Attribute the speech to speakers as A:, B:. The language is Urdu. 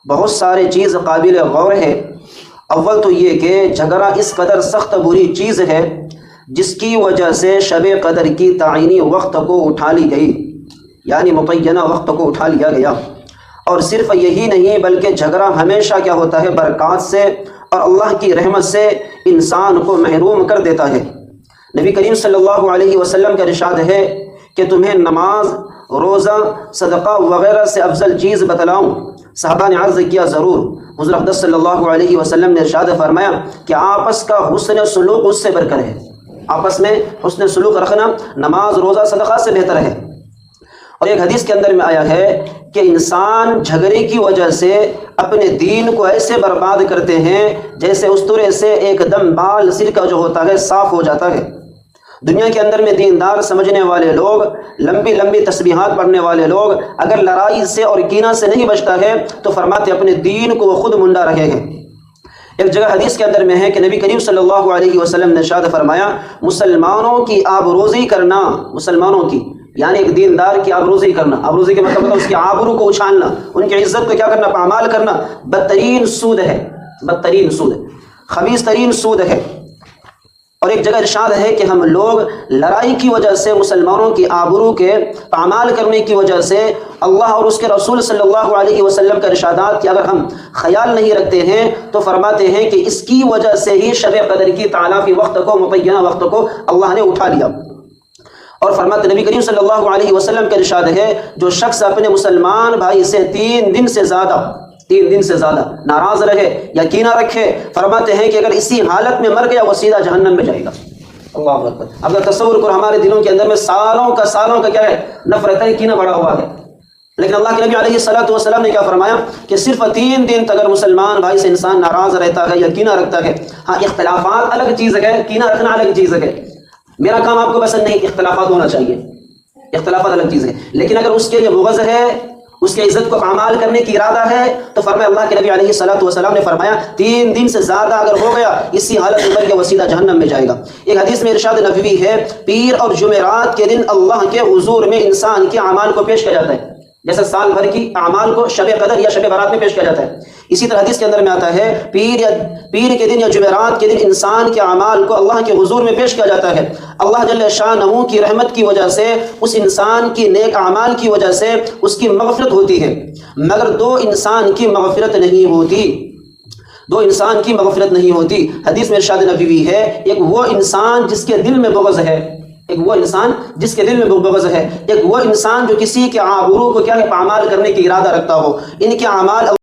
A: بہت سارے چیز قابل غور ہے۔ اول تو یہ کہ جھگڑا اس قدر سخت بری چیز ہے جس کی وجہ سے شب قدر کی تعینی وقت کو اٹھا لی گئی، یعنی متعینہ وقت کو اٹھا لیا گیا۔ اور صرف یہی نہیں بلکہ جھگڑا ہمیشہ کیا ہوتا ہے، برکات سے اور اللہ کی رحمت سے انسان کو محروم کر دیتا ہے۔ نبی کریم صلی اللہ علیہ وسلم کا ارشاد ہے کہ تمہیں نماز، روزہ، صدقہ وغیرہ سے افضل چیز بتلاؤں؟ صحابہ نے عرض کیا ضرور۔ حضور اقدس صلی اللہ علیہ وسلم نے ارشاد فرمایا کہ آپس کا حسن سلوک اس سے بڑھ کر ہے، آپس میں حسن سلوک رکھنا نماز، روزہ، صدقہ سے بہتر ہے۔ اور ایک حدیث کے اندر میں آیا ہے کہ انسان جھگڑے کی وجہ سے اپنے دین کو ایسے برباد کرتے ہیں جیسے استورے سے ایک دم بال سر کا جو ہوتا ہے صاف ہو جاتا ہے۔ دنیا کے اندر میں دیندار سمجھنے والے لوگ، لمبی لمبی تسبیحات پڑھنے والے لوگ اگر لڑائی سے اور کینہ سے نہیں بچتا ہے تو فرماتے اپنے دین کو وہ خود منڈا رہے ہیں۔ ایک جگہ حدیث کے اندر میں ہے کہ نبی کریم صلی اللہ علیہ وسلم نے ارشاد فرمایا مسلمانوں کی آبروزی کرنا، مسلمانوں کی یعنی ایک دیندار کی آبروزی کرنا، آبروزی کے مطلب ہوتا ہے اس کی آبرو کو اچھالنا، ان کی عزت کو کیا کرنا، پامال کرنا، بدترین سود ہے، بدترین سود ہے، خبیث ترین سود ہے۔ اور ایک جگہ ارشاد ہے کہ ہم لوگ لڑائی کی وجہ سے، مسلمانوں کی آبرو کے پامال کرنے کی وجہ سے، اللہ اور اس کے رسول صلی اللہ علیہ وسلم کا ارشادات کہ اگر ہم خیال نہیں رکھتے ہیں تو فرماتے ہیں کہ اس کی وجہ سے ہی شب قدر کی تعالیٰ فی وقت کو، متعینہ وقت کو اللہ نے اٹھا لیا۔ اور فرماتے نبی کریم صلی اللہ علیہ وسلم کا ارشاد ہے جو شخص اپنے مسلمان بھائی سے 3 دن سے زیادہ ناراض رہے یا کینہ رکھے، فرماتے ہیں کہ اگر اسی حالت میں مر گیا وہ سیدھا جہنم میں جائے گا۔ اللہ اکبر۔ اب تصور کرو ہمارے دلوں کے اندر میں سالوں کا کیا ہے، نفرت ہے، کینہ بڑا ہوا ہے، لیکن اللہ کے نبی علیہ الصلوۃ والسلام نے کیا فرمایا کہ صرف 3 دن تک اگر مسلمان بھائی سے انسان ناراض رہتا ہے یا کینہ رکھتا ہے، ہاں اختلافات الگ چیز ہے، کینہ رکھنا الگ چیز ہے، میرا کام آپ کو پسند نہیں، اختلافات ہونا چاہیے، اختلافات الگ چیز ہے، لیکن اگر اس کے لیے بغض ہے، اس کی عزت کو پامال کرنے کی ارادہ ہے تو فرمایا اللہ کے نبی علیہ الصلوۃ والسلام نے فرمایا 3 دن سے زیادہ اگر ہو گیا اسی حالت میں مر کے وہ سیدھا جہنم میں جائے گا۔ ایک حدیث میں ارشاد نبوی ہے پیر اور جمعرات کے دن اللہ کے حضور میں انسان کے اعمال کو پیش کیا جاتا ہے، جیسے سال بھر کی اعمال کو شب قدر یا شب برات میں پیش کیا جاتا ہے، اسی طرح حدیث کے اندر میں آتا ہے پیر کے دن یا جمعرات کے دن انسان کے اعمال کو اللہ کے حضور میں پیش کیا جاتا ہے۔ اللہ جل شانہ کی رحمت کی وجہ سے، اس انسان کی نیک اعمال کی وجہ سے اس کی مغفرت ہوتی ہے، مگر 2 انسان کی مغفرت نہیں ہوتی، 2 انسان کی مغفرت نہیں ہوتی۔ حدیث میں ارشاد نبوی ہے ایک وہ انسان جس کے دل میں بغض ہے، ایک وہ انسان جس کے دل میں بغض ہے، ایک وہ انسان جو کسی کے آبرو کو کیا ہے پامال کرنے کی ارادہ رکھتا ہو، ان کے اعمال